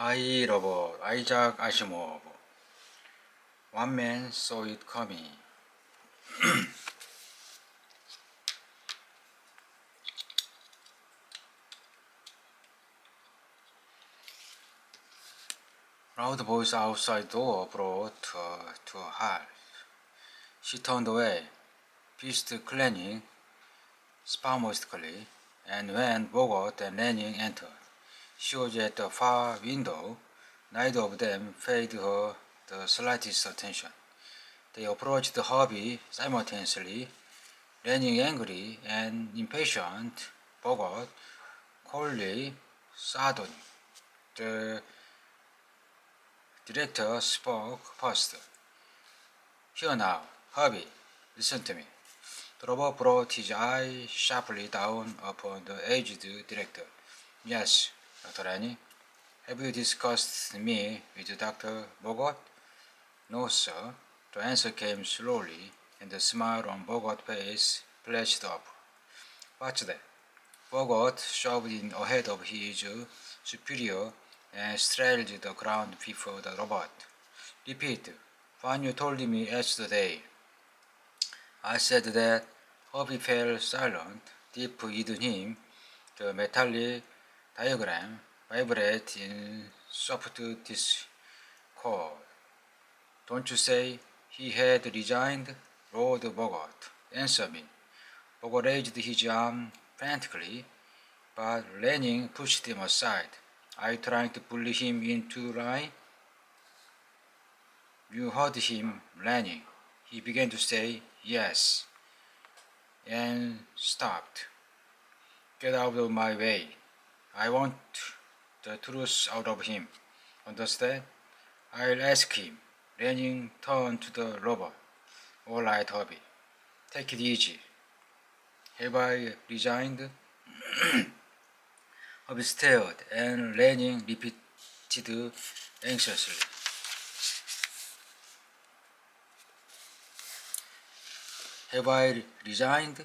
I Robot, Isaac Asimov. One man saw it coming. Loud voice outside door brought her to a halt. She turned away, fist clenched spasmodically, and when Bogart and Lanning entered, she was at the far window. Neither of them paid her the slightest attention. They approached the hobby simultaneously, Lanning angry and impatient, Bogart coldly sardonic. The director spoke first. Here now, Herbie, listen to me. The robot brought his eye sharply down upon the aged director. Yes, Dr. Annie. Have you discussed me with Dr. Bogart? No, sir. The answer came slowly, and the smile on Bogart's face flashed up. What's that? Bogart shoved in ahead of his superior and straddled the ground before the robot. Repeat, what you told me yesterday. I said that. Herbie fell silent. Deep within him, the metallic diagram vibrated in soft discord. Don't you say he had resigned? Roared Bogart. Answer me. Bogart raised his arm frantically, but Lanning pushed him aside. Are you trying to bully him into line? You heard him, Lanning. He began to say yes, and stopped. Get out of my way. I want the truth out of him. Understand? I'll ask him. Lanning turned to the robot. All right, Herbie. Take it easy. Have I resigned? Herbie stared, and Lanning repeated anxiously. Have I resigned?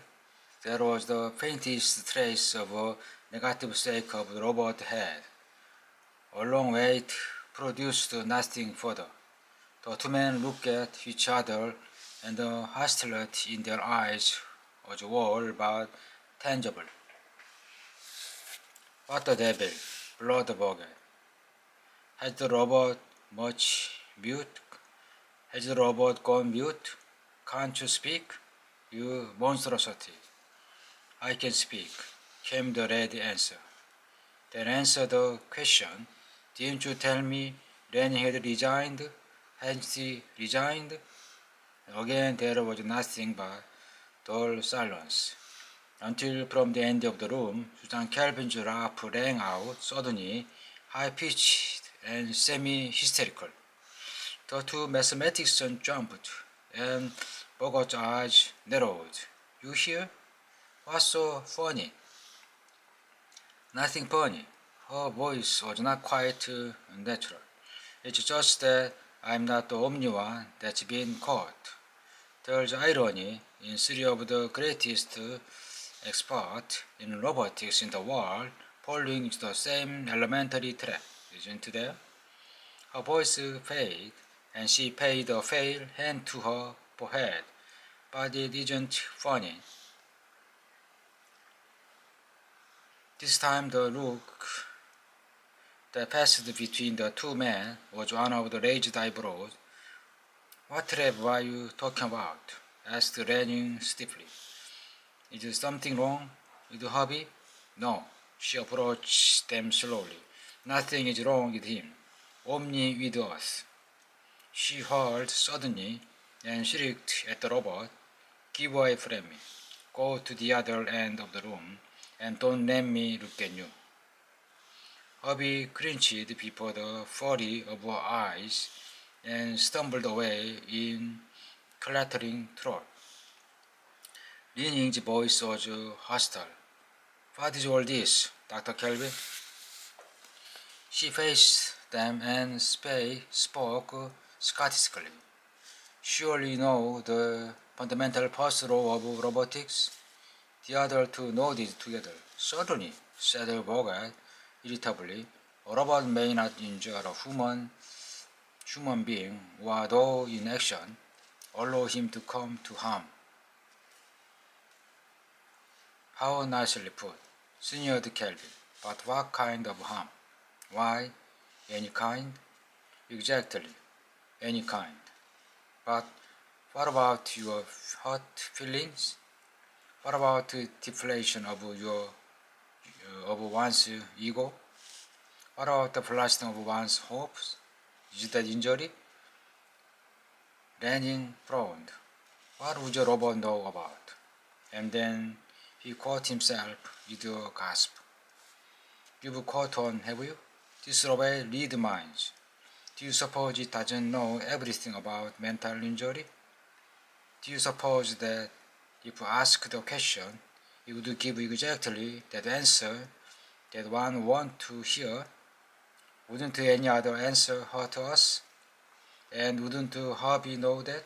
There was the faintest trace of a negative shake of the robot's head. A long wait produced nothing further. The two men looked at each other, and the hostility in their eyes was all but tangible. What the devil? Blood Bogart. Has the robot much mute? Has the robot gone mute? Can't you speak? You monstrosity. I can speak, came the ready answer. Then answer the question. Didn't you tell me Lanning had resigned? Hadn't he resigned? Again there was nothing but dull silence. Until from the end of the room, Susan Calvin's laugh rang out suddenly, high-pitched and semi-hysterical. The two mathematicians jumped, and Bogart's eyes narrowed. You hear? What's so funny? Nothing funny. Her voice was not quite natural. It's just that I'm not the only one that's been caught. There's irony in three of the greatest experts in robotics in the world falling into the same elementary trap, isn't there? Her voice faded, and she paid a pale hand to her forehead. But it isn't funny. This time the look that passed between the two men was one of the raised eyebrows. What trap are you talking about? Asked Lanning stiffly. Is something wrong with Hobby? No. She approached them slowly. Nothing is wrong with him. Only with us. She halted suddenly and shrieked at the robot. Give away from me. Go to the other end of the room and don't let me look at you. Hobby cringed before the fury of her eyes and stumbled away in clattering throat. Lanning's voice was hostile. What is all this, Dr. Kelvin? She faced them and spoke sarcastically. Surely you know the fundamental first law of robotics? The other two nodded together. Certainly, said Bogart irritably. A robot may not injure a human being, or though in action, allow him to come to harm. How nicely put, sneered Kelvin. But what kind of harm? Why, any kind? Exactly, any kind. But what about your hurt feelings? What about the deflation of one's ego? What about the blasting of one's hopes? Is that injury? Lenin frowned. What would a robot know about? And then he caught himself with a gasp. You've caught on, have you? This robot reads minds. Do you suppose it doesn't know everything about mental injury? Do you suppose that if asked a question, it would give exactly that answer that one wants to hear? Wouldn't any other answer hurt us? And wouldn't Harvey know that?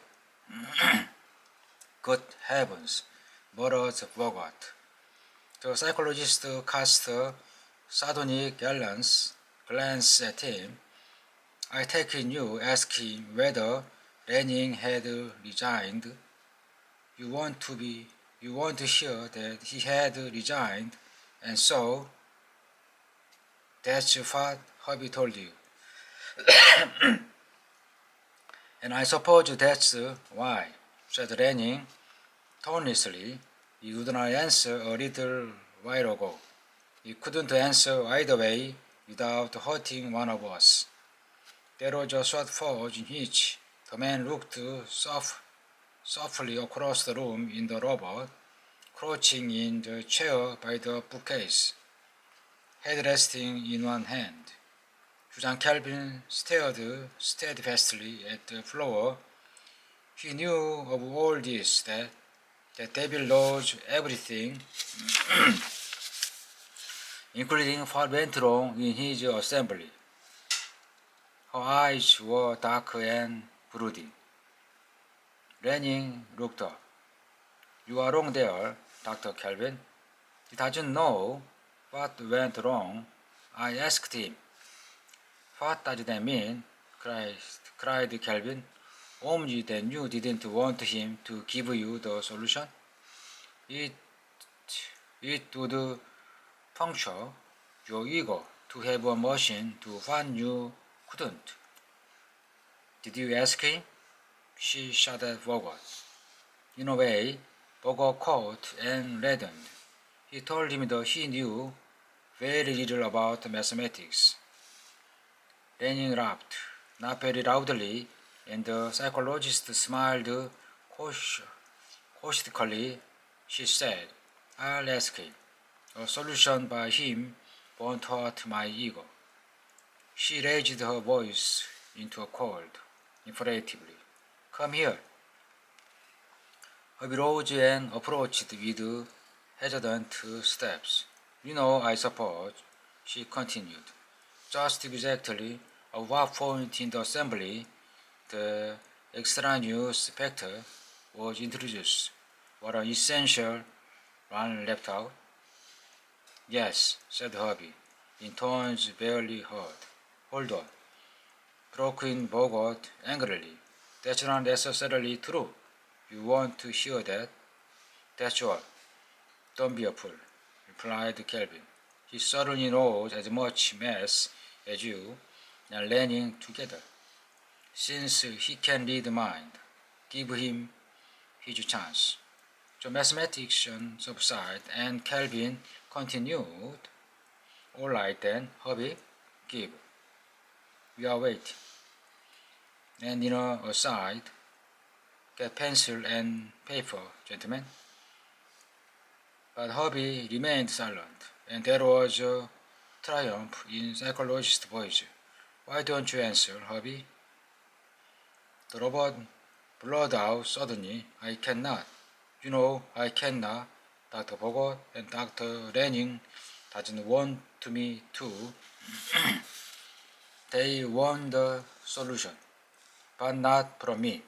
Good heavens, muttered Bogart. The psychologist cast a sardonic glance at him. I take it you asked him whether Lenin had resigned. You want to hear that he had resigned, and so that's what Harvey told you. And I suppose that's why, said Lenin tonelessly. You would not answer a little while ago. You couldn't answer either way without hurting one of us. There was a short pause in which the man looked softly across the room in the robot, crouching in the chair by the bookcase, head resting in one hand. Susan Kelvin stared steadfastly at the floor. He knew of all this, that devil knows everything, including what went wrong in his assembly. Her eyes were dark and brooding. Lenin looked up. You are wrong there, Dr. Kelvin. He doesn't know what went wrong. I asked him. What does that mean? cried Kelvin. Only then you didn't want him to give you the solution? It would puncture your ego to have a machine do what you couldn't. Did you ask him? She shot at Bogart. In a way, Bogart caught and reddened. He told him that he knew very little about mathematics. Lenin laughed, not very loudly, and the psychologist smiled caustically. She said, I'll ask him. A solution by him won't hurt my ego. She raised her voice into a chord, imperatively. Come here. He rose and approached with hesitant steps. You know, I suppose, she continued, just exactly at what point in the assembly the extraneous factor was introduced, what an essential one left out. Yes, said Herbie, in tones barely heard. Hold on, broke in Bogart angrily. That's not necessarily true. You want to hear that? That's all. Don't be a fool, replied Kelvin. He certainly knows as much math as you and Lenin together. Since he can read the mind, give him his chance. The mathematician subsided and Kelvin continued. All right then, Herbie, give. We are waiting. And in an aside, get pencil and paper, gentlemen. But Herbie remained silent, and there was a triumph in psychologist's voice. Why don't you answer, Herbie? The robot blurted out suddenly. I cannot. You know, I cannot. Dr. Bogart and Dr. Lenin doesn't want me to. They want the solution, but not from me.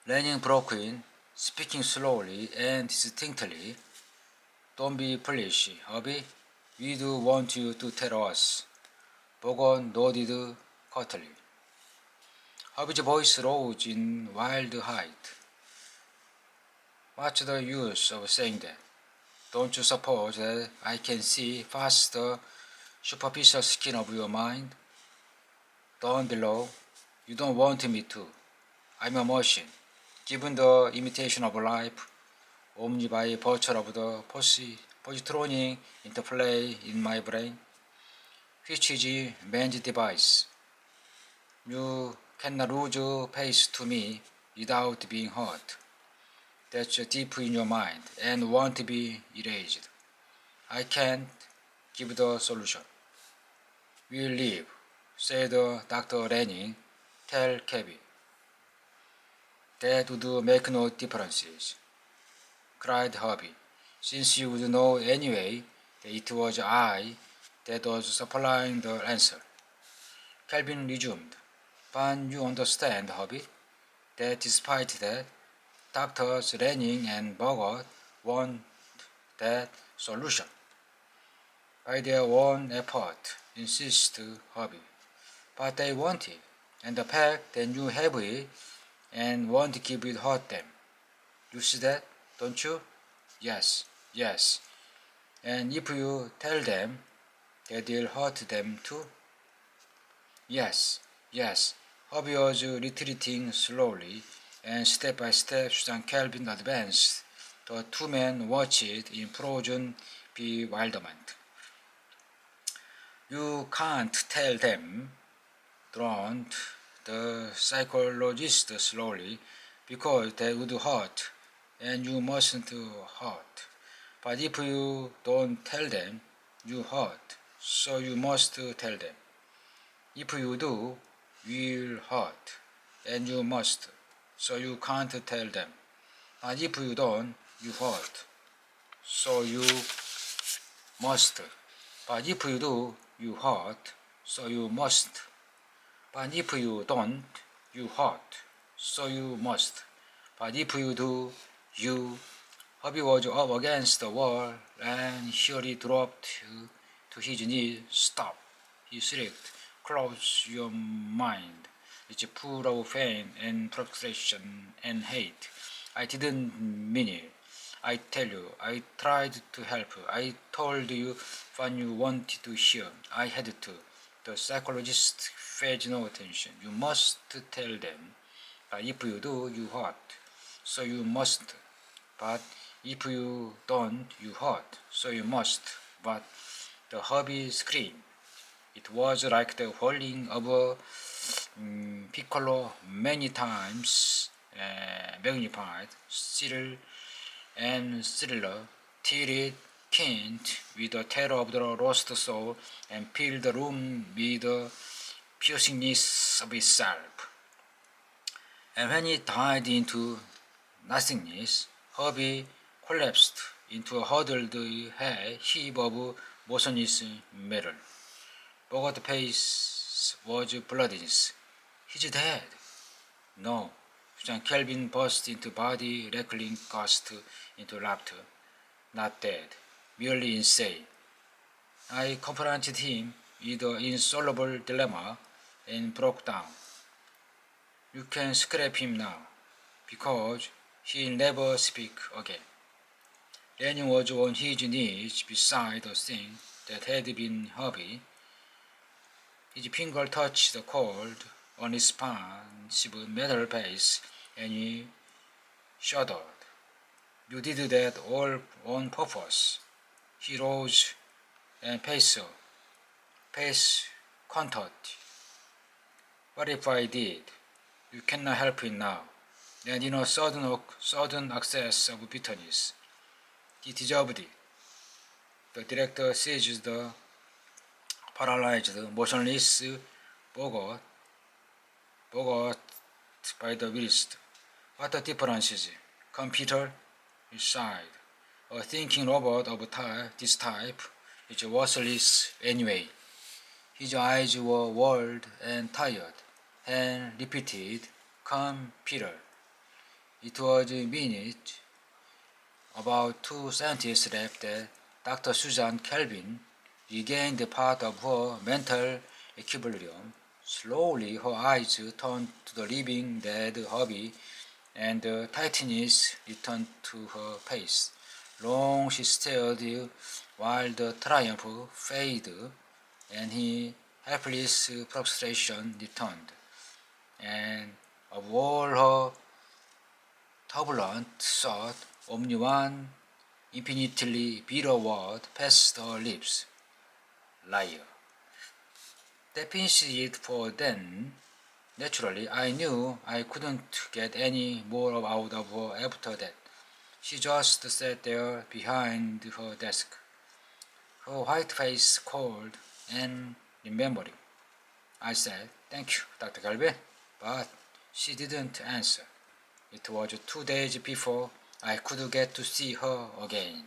Lenin broke in, speaking slowly and distinctly. Don't be foolish, Herbie. We do want you to tell us. Bogon nodded curtly. Hobby's voice rose in wild height. What's the use of saying that? Don't you suppose that I can see past the superficial skin of your mind? Down below, you don't want me to. I'm a machine, given the imitation of life, only by virtue of the positronic interplay in my brain, which is man's device. You cannot lose face to me without being hurt. That's deep in your mind and won't be erased. I can't give the solution. We'll leave, said Dr. Lanning. Tell Kevin. That would make no differences, cried Hobby, since you would know anyway that it was I that was supplying the answer. Calvin resumed. But you understand, Hobby, that despite that, Doctors Lanning and Bogart want that solution. By their own effort, insisted Hobby. But they want it, and the fact that you have it and won't give it hurt them. You see that, don't you? Yes, yes. And if you tell them, that will hurt them too? Yes, yes. Hobby was retreating slowly, and step by step Susan Calvin advanced. The two men watched in frozen bewilderment. You can't tell them, droned the psychologist slowly, because they would hurt, and you mustn't hurt. But if you don't tell them, you hurt, so you must tell them. If you do, you'll hurt, and you must, so you can't tell them. And if you don't, you hurt, so you must. But if you do, you hurt, so you must. But if you don't, you hurt, so you must. But if you do, you. Hubby was up against the wall, and here he dropped to his knees. Stop, he shrieked. Close your mind. It's full of pain and frustration and hate. I didn't mean it. I tell you, I tried to help. I told you when you wanted to hear. I had to. The psychologist paid no attention. You must tell them. If you do, you hurt. So you must. But if you don't, you hurt. So you must. But the hubby screamed. It was like the whirling of a piccolo many times magnified, still and stiller, till it keened with the terror of the lost soul and filled the room with the piercingness of itself. And when it died into nothingness, Herbie collapsed into a huddled heap of motionless metal. Bogart's face was bloodless. He's dead. No. Susan Kelvin burst into body-wreckling gust into laughter. Not dead. Merely insane. I confronted him with the insoluble dilemma and broke down. You can scrap him now, because he'll never speak again. Lanning was on his knees beside the thing that had been Herbie. His finger touched the cold, unresponsive metal base, and he shuddered. You did that all on purpose. He rose and paced her. Face contored. What if I did? You cannot help it now. And in a sudden access of bitterness, he deserved it. The director seized the paralyzed, motionless Bogart by the wrist. What a difference is it? Computer, he sighed. A thinking robot of this type is worthless anyway. His eyes were walled and tired, and repeated, "Come, Peter." It was a minute, about 2 sentences left that Dr. Susan Kelvin regained part of her mental equilibrium. Slowly her eyes turned to the living dead hubby, and the tightness returned to her face. Long she stared while the triumph faded, and his helpless prostration returned. And of all her turbulent thought, only one infinitely bitter word passed her lips: liar. That finished it for then. Naturally, I knew I couldn't get any more out of her after that. She just sat there behind her desk, her white face cold and remembering. I said, "Thank you, Dr. Galvin," but she didn't answer. It was 2 days before I could get to see her again.